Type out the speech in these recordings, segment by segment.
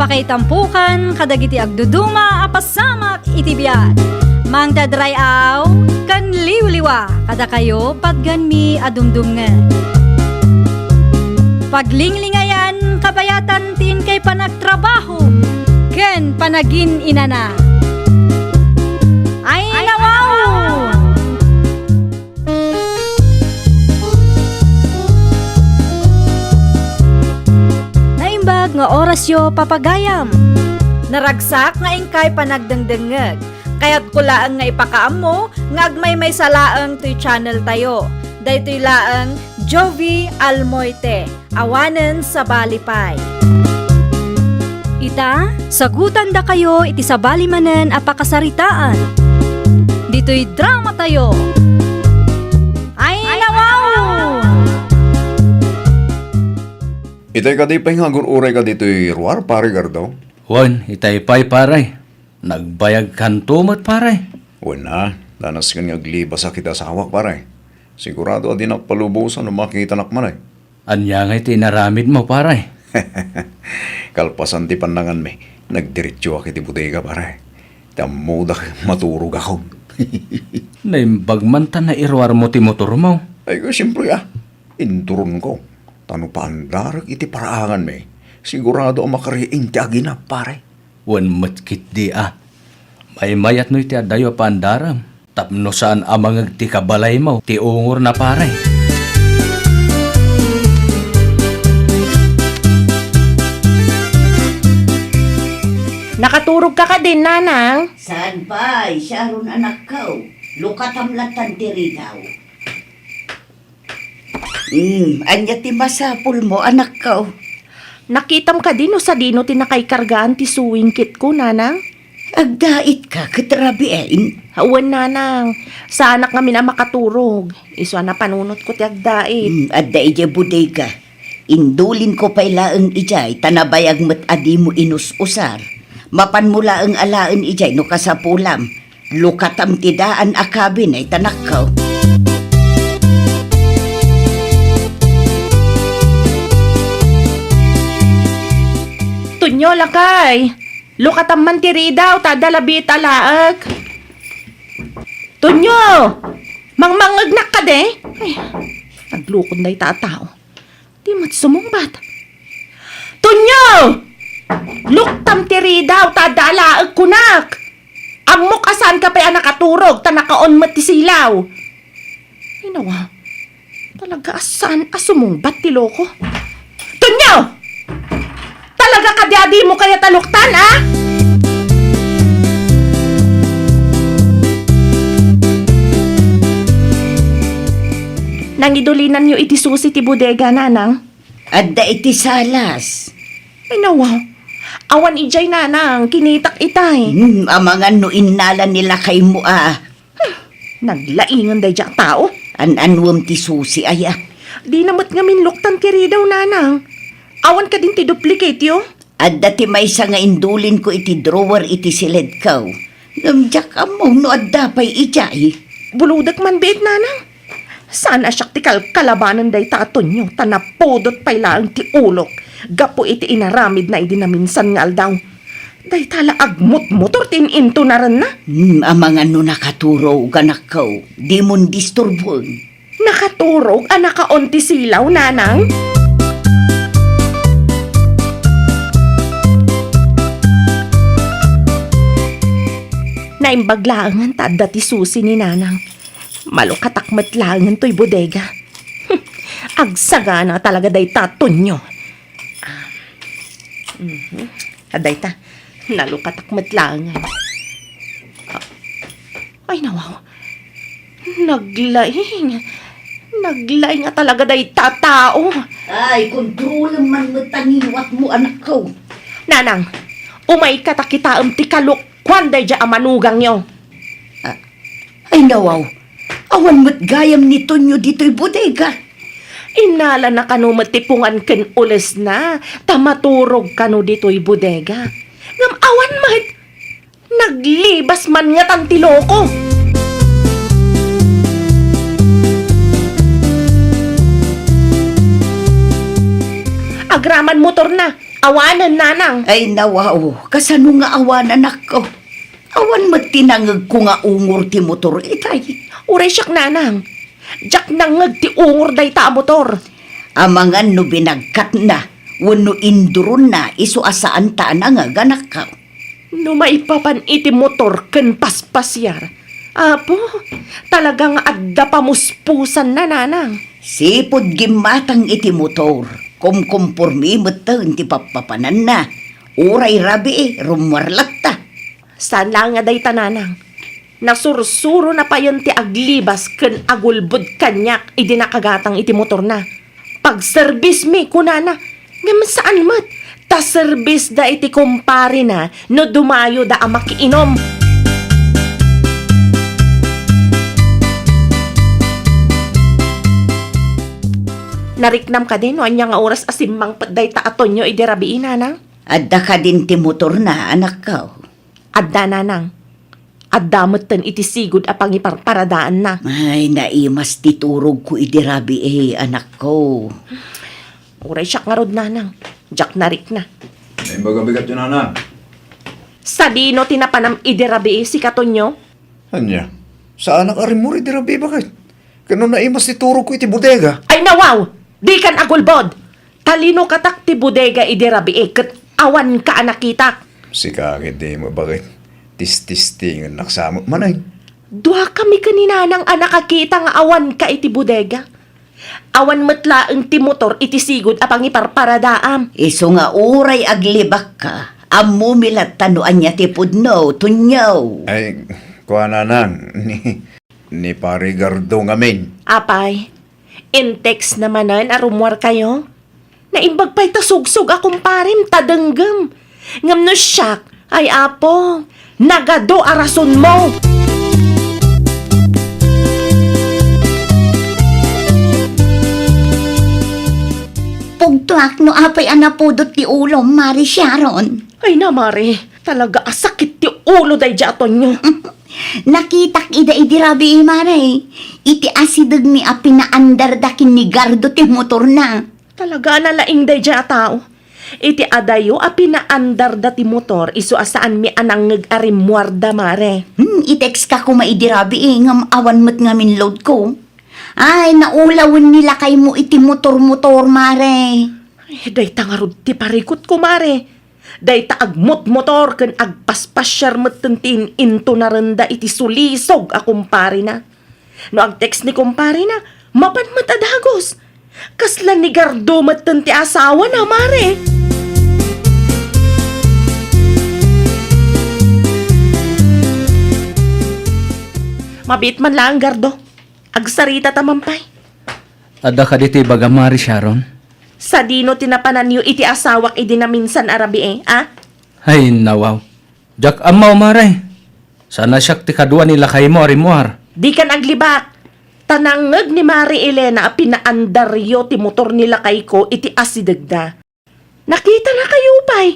Pakaitampukan kadagiti agduduma apasamak iti biyan. Mangdadrayaw kan liwliwa kada kayo padganmi adumdumngen. Paglinglingayan kabayatan tin kay panagtrabaho ken panagin inana. Ay nawaw! Naimbag nga orasyo papagayam. Naragsak nga ingkay panagdengdengeg. Kaya't kulaang nga ipakaam mo, nga agmay salaang to'y channel tayo. Daytoy laang Jovi Almoite, awanen sa balipay. Ita, sagutan da kayo iti sa balimanen apakasaritaan. Dito'y drama tayo. Ay nawaw! Itay ka di pa yung uray ka dito'y ruar, pare gardaw. Juan, itay pa'y paray. Nagbayag kantumot paray. Wala, danas ka nga agliba sa kita sa hawak, pare. Sigurado adi nakpalubusan o makita nakmanay. Anya nga iti naramid mo paray. Kalpasan ti pandangan me, nagdiretso ako iti bodega, pare. Tamuda maturog ako. Naimbag man ta na irwar mo ti motor mo. Ay, siyempre inturon ko. Tano pa andarag iti paraangan me. Sigurado ang makariing ti aginap, pare. Wan matkit di May mayat no iti adayo pandaram. Tapno saan amang ti kabalay mo, ti ungor na paray. Nakaturog ka din, nanang. Saan ba? Sharon anak ko. Lukatamlatan diri daw. Anya ti masapul mo anak ko. Nakitam ka din o sa dino tinakaykargaan ti suwing kit ko, nanang. Agdait ka, katrabiain. Hawan, nanang. Sa anak kami na makaturog. Iso na panunot ko ti agdait. Adda ija bodega. Indulin ko pa ilaang ijay, tanabayag mat adi mo inus-usar. Mapan mula ang alaan ijay no kasapulam. Lukatam tidaan akabin ay tanak ko. Tunyo lakay. Lukatam man tiri daw, tadalabit alaag. Tunyo! Mangmangagnak ka de. Ay, naglukod na itatao. Di mat sumumbat. Tunyo! Luktam tiri daw, tadalaag kunak. Amok asan ka pa nakaturog, tanakaon mat ti silaw. Ay nawa, talaga asan asumumbat ti loko. Tunyo! Talaga ka daddy mo kaya taluktan, ah? Nangidulinan nyo iti susi ti bodega, nanang? Adda iti salas. Ay nawa, awan ijay, nanang, kinitak itay. Amangan no inala nila kay mo Naglaingan day jak tao. An-anwam ti susi aya. Di namot nga minluktan kiri daw, nanang. Awan ka din ti duplicate yo. Adda ti may sa nga indulin ko iti drawer iti silid ko. Namjak among no adda pa'y ijay. Buludak man bit, nanang. Sana siyak ti kalabanan day taton nyo. Tanapodot pa'y laang ti ulok. Gapo iti inaramid na idinaminsan nga aldaw. Day tala agmut motor tin into na rin na. Amangan no nakaturog anak ko. Di mon disturbon. Nakaturog anak ka onti silaw, nanang. Naimbaglangan tada ti susi ni nanang. Malukatakmat langan to'y bodega. Agsaga na talaga day taton nyo. Aday ta, nalukatakmat langan. Ay nawaw. Naglaing nga talaga day tatao. Ay, kontrol man mo taniwat mo anak ko. Nanang, umay katakitaam ti kalukwan day dya amanugang nyo. Ay nawaw, awan mo't gayam nito nyo dito'y bodega. Inala na kano matipungan ken ules na, tamaturog kano dito'y bodega. Ngam awan mahit, naglibas man nga tantiloko. Agraman motor na, awanan nanang. Ay nawaw, kasano nga awanan ako? Awan magtinangag ko nga ungor ti motor itay. Uray siyak nanang. Jak nangag ti ungor day ta motor. Amangan no binagkat na, wano induron na, iso asaan ta na nga ganak ka. No maipapan iti motor ken paspasyar. Apo, talagang adda pamuspusan na nanang. Sipod gimatang iti motor, kumkumpormi matan ti papapanan na. Uray rabi rumwarlat ta. Saan lang nga day tananang? Nasursuro na pa yun ti aglibas ken agulbod kanyak idi nakagatang iti motor na. Pag-service mi kunana, ngayon saan mat? Ta-service da iti kumpare na no dumayo da amakiinom. Nariknam ka din, no? Anya nga oras asimmang paday ta aton nyo idirabiin, nanang? Adda ka din ti motor na, anak ka. Adda, nanang. Adda moten iti sigud a pangiparparadaan na. Ay, naimas ti turog ko idirabi anak ko. Uray siya nga rod, nanang. Jak narik na. Ay magabigat yun, Ana. Sa dino tinapanam idirabi si katonyo? Anya, saan ang arimuri dirabi bakit? Kano naimas ti turog ko iti bodega? Ay nawaw! Di kan agulbod! Talino katak ti bodega idirabi ket awan ka anakitak. Si kakit di mo bakit? Tis-tistingan naksamo manay. Duha kami kanina nang anakakita nga awan ka iti bodega. Awan matlaeng ti motor iti sigud a pangiparparadaam. Iso nga uray aglibak ka. Ammo milat tanuan niya ti pudno, tunyaw. Ay, kuha na nang. Ni parigardo ngamin. Apay, in-text namanan arumwar kayo. Naimbag pa'y tasugsog akong parim, tadanggam. Ngam no siyak, ay apo, nagado arason mo. Pugtuak no apay anapudot ti ulo, Mari Sharon. Ay na, Mari, talaga asakit ti ulo day jaton nyo. Nakitak ida idirabi Maray. Iti asidag ni a pinaandar dakin ni Gardo ti motor na. Talaga nalaing day tao. Iti adayo a pinaandar da ti motor iso asaan mi anang arimwarda, Mare. I-text ka ko maidirabi ngam awan mat ngamin load ko. Ay, naulawin nila kay mo iti motor-motor, Mare. Ay, day tangarod ti parikot ko, Mare. Day taagmot motor ken agpaspasyar metentin into narenda iti sulisog a kumpare na. No ag-text ni kumpare na, mapan matadagos. Kaslan ni Gardo meten ti asawa na, Mare. Mabit man lang, Gardo. Agsarita tamampay. Adda ka diti baga Mari Sharon. Sa dino tinapanan niyo iti asawak idi na minsan arabi ah? Ay nawaw. Jak amaw maray. Sana siyak ti kadua nila kay mo arimuar. Di kan aglibak. Tanangag ni Mari Elena a pinaandaryo ti motor nila kay ko iti asidagda. Nakita na kayo pay.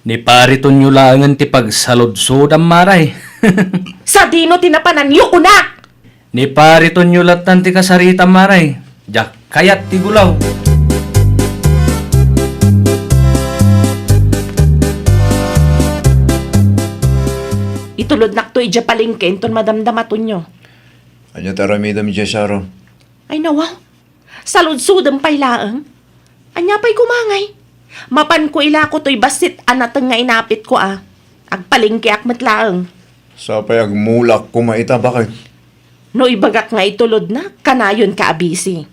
Ni pariton nyo langan ti pagsaludsod ang maray. Sa dino tinapanan niyo unak. Ni pariton nyo latan ti kasarita maray. Jak kayat ti gulaw. Itulod nakto ija palingken ton madamdamaton nyo. Anya taramida mi dyan, Sharon. Ay nawaw. Saludsudang pay laang. Anya pay kumangay. Mapan ko ila ko to'y basit anatang nga inapit ko ah. Agpalingke akmat laang. Sa payag mulak kumaita bakit? No ibagak nga itulod na, kanayon ka abisi.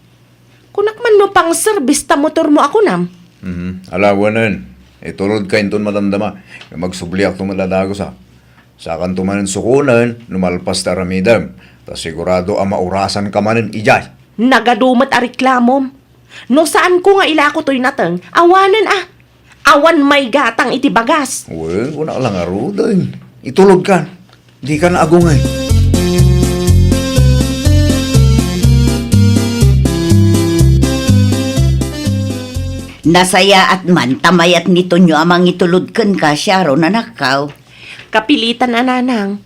Kunak man no pang service ta motor mo ako nam. Alawanan. Itulod ka inton madamdama. Magsubliak tumadadagos ha. Sa kan tumanan sukunan, lumalpas taramidam. Ta sigurado ang maurasan ka manin ijay. Nagadumat a reklamom. No saan ko nga ila ko to'y natang, awanan ah. Awan may gatang iti bagas. Well, wala lang arudan. Itulod ka. Di ka na agungay. Nasaya at man, tamayat nito nyo amang itulod ka, Sharon, nanakaw. Kapilitan na nanang.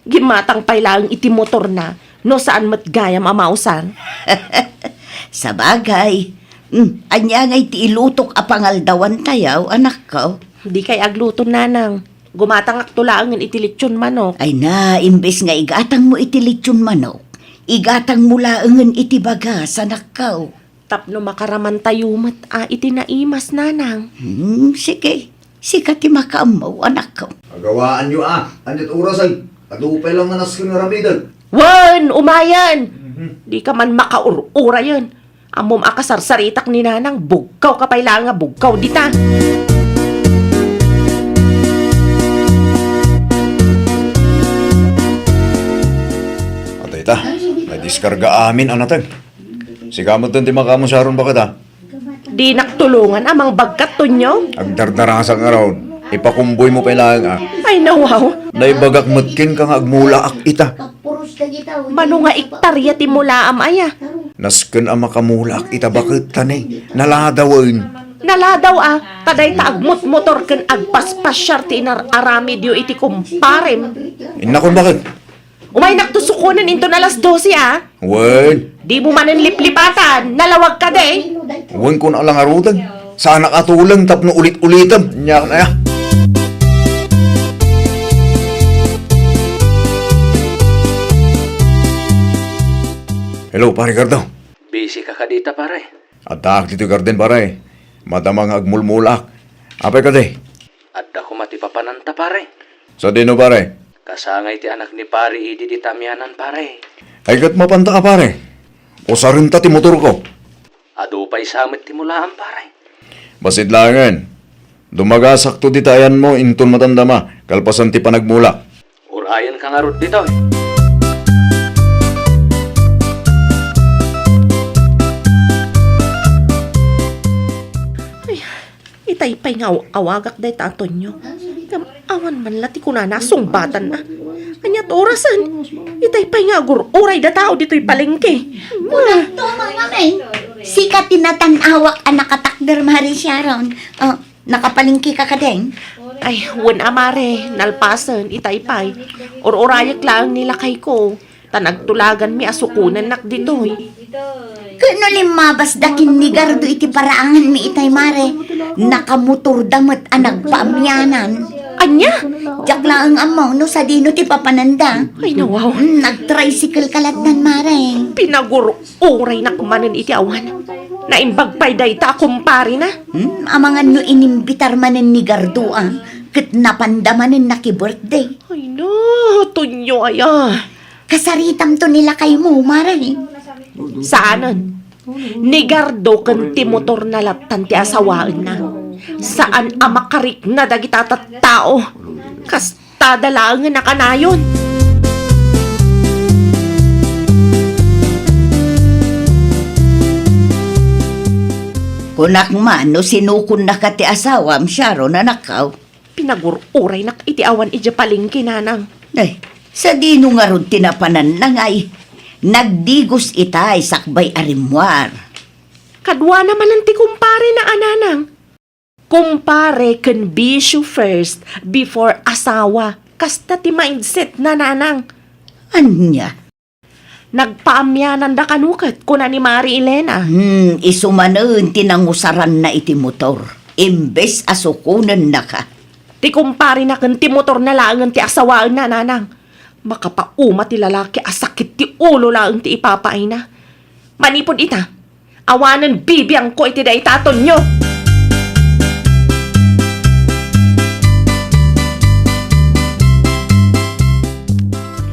Gimatang pay lang iti motor na, no saan matgayam amausan. Sa bagay, Anya ngay ti ilutok a pangaldawan tayaw, anak ko. Di kay agluto nanang. Gumatangak tulaangan itilitsyon manok. Ay na, imbes nga igatang mo iti lechon manok, igatang mo laangan iti bagas, anak ko. Tapno makaraman tayo mat iti naimas nanang. Sige. Sika ti makaamaw, anak ko. Agawaan nyo Anyat oras ay. Kadupay lang na naskin nga ramidan. Wan, umayan! Di ka man makaurura yun. Amom akasarsaritak ni nanang, bugkaw ka pala nga, bugkaw dita. Atay ta, may diskarga amin anatag. Sikamot din ti makamo saron bakit Di naktulungan amang bagkat tunyo. Agdardarasang araw, ipakumboy mo pala Ay nawaw, Naibagak matkin ka nga agmula ak ita. mano nga iktarya ti mula am aya. Nasken ang makamula ak ita bakit tanay. Naladawin. Naladaw taday ta agmot motor ken agpaspasyar ti inararami diyo iti kumparem. Inakon bakit? Umay naktusukunan into na alas 12 Wen, Di mo manan liplipatan, nalawag ka de. wen ko na lang arutan. Sana katulang tapno ulit-ulitam. Nyak na ya. Hello, pare Gardaw. Busy ka dita pare. Atak dito garden pare. Madamang agmulmulak. Apay ka de? Adda ko matipapananta pare. Sa dino pare? Kasangay ti anak ni pare idi di tamyanan pare. Ay kat mapanta ka pare. O sarinta ti motor ko. Adupay samit ti mulaan pare. Basid langan. Dumagasak to ditayan mo inton matandama. Kalpasan ti panagmula. Urayan ka nga rod dito eh. Itaypay nga awagak day taton nyo. Awan man lati ko na nasungbatan na. Kanyat orasan. Itaypay nga oray da tao dito'y palengke. To, mga men. Sika tinatan-awak ang nakatakder, Mari Sharon. Oh, nakapalingki ka ka din. Ay, wan amare, nalpasan, itaypay. Or-orayak lang nilakay ko. Tanagtulagan mi asukunan nak dito'y. Kano limabas dakin ni Gardo iti paraangan mi itay, Mare. Nakamotor damat ang nagpaamyanan. Anya? Diyak lang ang amaw no sa dino ti papananda. Ay nawaw. Nag-tricycle kalatnan, Mare. Pinaguro-oray na kumanan iti awan. Naimbagpay day ta kumpari na. Amangan no inimbitar manen ni Gardo, kat napandamanen na ki-birthday. Ay no, tunyo aya. Kasaritam to nila kay mo, Mare. Saanan? Ni Gardo kan ti motor na latan ti asawaan na. Saan ang makarik na dagita tao? Kastada lang na kanayon. Kunak man, no sinukon na ka ti asawam, Sharon, anakaw. Pinagururay na iti awan iti palingki nanang. Ay, sa dino nga ron tinapanan na ngay. Nagdigos itay sakbay arimwar. Kadwa naman ang ti kumpare na ananang. Kumpare can be you first before asawa. Kasta ti mindset na nanang. Anya? Nagpaamyanan da kanukat kuna ni Mari Elena. Isumanon tinangusaran na iti motor. Imbes asukunan na ka. Ti kumpare na kan ti motor na langan ti asawaan na nanang. Makapauma ti lalaki asakit ti ulo lang ti ipapaay na. Manipod ita, awanan bibiyang ko iti da itaton nyo.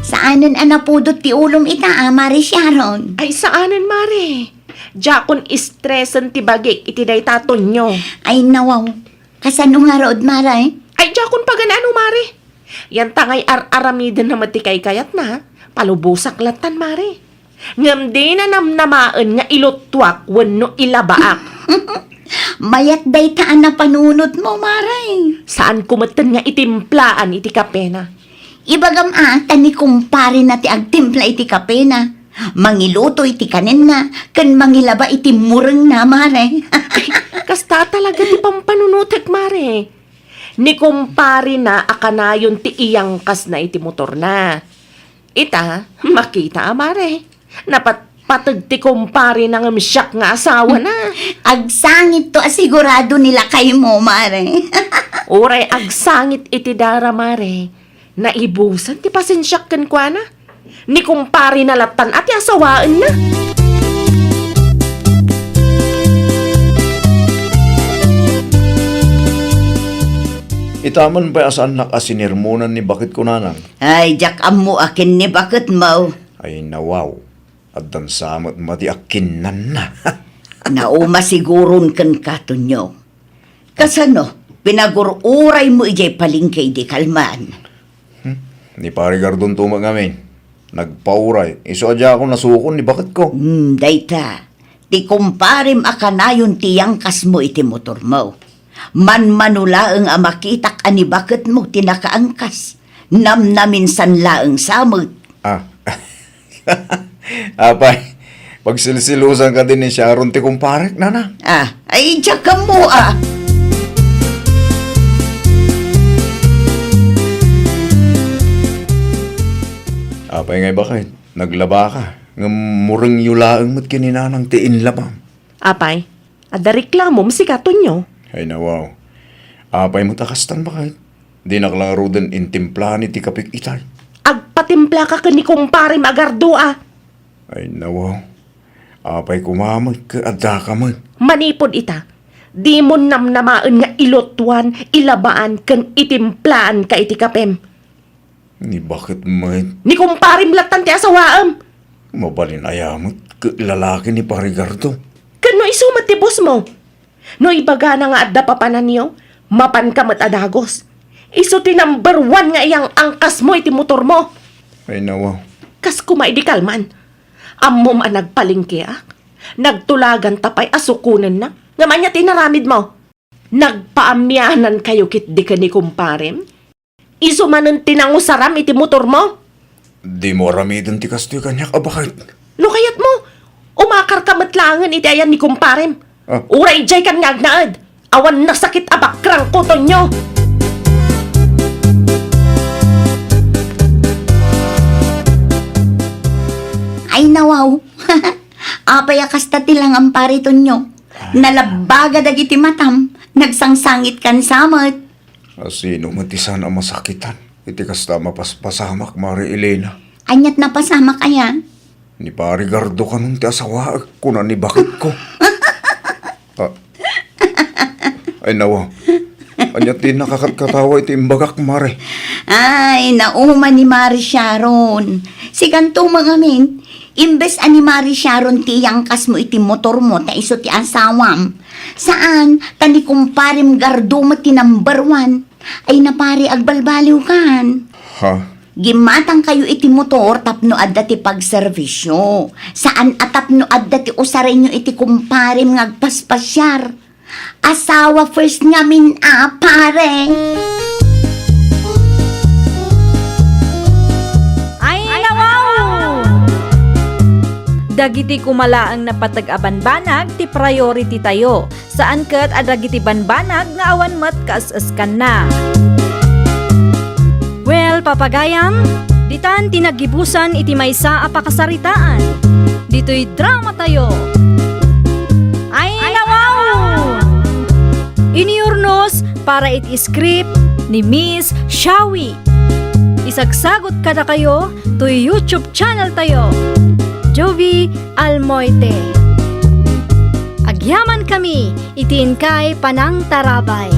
Saanan anapudot ti ulom ita, Mari Sharon. Ay saanan Mari? Jakon istresan ti bagik iti da itaton nyo. Ay nawaw. Kasano nga rood, Mare? Ay jakon paganano Mari? Yan tangay aramidan na matikay kayat na. Palubusak latan Mari. Ngam di na namnamaan nga ilutwak wano ilabaak. Mayat day taan na panunot mo, Mare. Saan kumatan nga itimplaan iti kapena? Ibagam tani kumpare na ti agtimpla iti kape na. Mangiluto iti kanin na, kan mangilaba iti mureng na, Mare. Kasta talaga ti pampanunutek, Mare. Ni kumpare na akanayon ti iyang kas na iti motor na. Ita, makita, Mare. Patag ti kumpare na nga misyak nga asawa na. Agsangit to asigurado nila kay mo, mare. Uray agsangit iti dara, mare. Naibusan ti pasensyak kan kwa na. Ni kumpare na latan at asawaan na. Itaman pa asan nakasinirmonan ni bakit ko nanang? Ay, jak amo akin ni bakit mo? Ay nawaw. At dan samot mati akinan na. Nauma siguron kan katunyo. Kasano, pinagururay mo ijay palingkay di kalman. Ni pare Gardon tumag amin. Nagpauray. Iso adya ako nasukon ni bakit ko. Dayta, ti kumparim akanayon tiyang kas mo iti motor mo. Manmanula ang amakitak ani bakit mo tinakaangkas. Namnamin sanlaang samot. Ah. Apay, pagsilsilusan ka din ni Sharon ti kumparek na. Ay, tiyak ka mo Apay ngay bakit? Naglaba ka. Nga muring yulaang mat kininanang tiin labang. Apay, ada reklamo si katunyo. Ay nawaw. Apay mo takastan bakit? Di naklaro din intimplahan ti kapik itay. Agpatimpla ka ni kumpare magardua. Ay nawaw. Apay kumamag ka adda ka man. Manipod ita. Di mo namnamaan nga ilotwan, ilabaan, kan itimplaan ka iti kapem. Ni bakit man? Ni kumpare mlatan ti asawaam. Mabalin ayamot ka lalaki ni Parigardo. Kano isumat ti boss mo? No ibaga na nga adda papanan niyo, mapan ka mat adagos. Iso ti number 1 nga iyang angkas mo iti motor mo. Ay nawaw. Kas kumaidikal man. Ammom ang nagpalingkiak. Nagtulagan tapay asukunan na. Nga man niya tinaramid mo. Nagpaamyanan kayo kit di ka ni kumparem. Iso man ang tinangusaram iti motor mo. Di mo aramidon ti kastoy kanyak abakit. No kayat mo. Umakar ka matlangan iti ayan ni kumparem. Uray jay kan ngagnaad. Awan nasakit abakrang koton nyo. Ay nawaw. Apay akasta tilang ang pariton nyo. Nalabaga dagiti matam. Nagsangsangit kan samot. Asino matisan ang masakitan. Iti kasta mapaspasamak, Mari Elena. Anyat na pasama kaya. Ni Parigardo ka nung ti asawa. Kuna ni bakit ko. Ay nawa. Anyat din nakakatkatawa iti imbagak, Mare. Ay, nauma ni Mari Sharon. Si kanto mga min, imbes ani Mari Sharon tiyang kas mo iti motor mo ta iso ti asawam. Saan, tani kumparim gardo mo ti number 1, ay napari agbalbaliw kan. Ha? Gimatang kayo iti motor tapno adda ti pagservisyo. Saan atapno adda ti usarin nyo iti kumparim ngagpaspasyar. Asawa first nga min pare. Ay, nawaw! Dagiti kumalaang napatag-abanbanag ti priority tayo. Saan ket adagiti banbanag nga awan met kaas-askan na. Well, papagayam, ditan tinagibusan iti maysa a pakasaritaan. Dito'y drama tayo. Ay, nawaw! Iniurnos para iti script ni Miss Shawi. Isagsagot kada kayo to YouTube channel tayo. Jovi Almoite. Agyaman kami, itiin kay Panang Tarabay.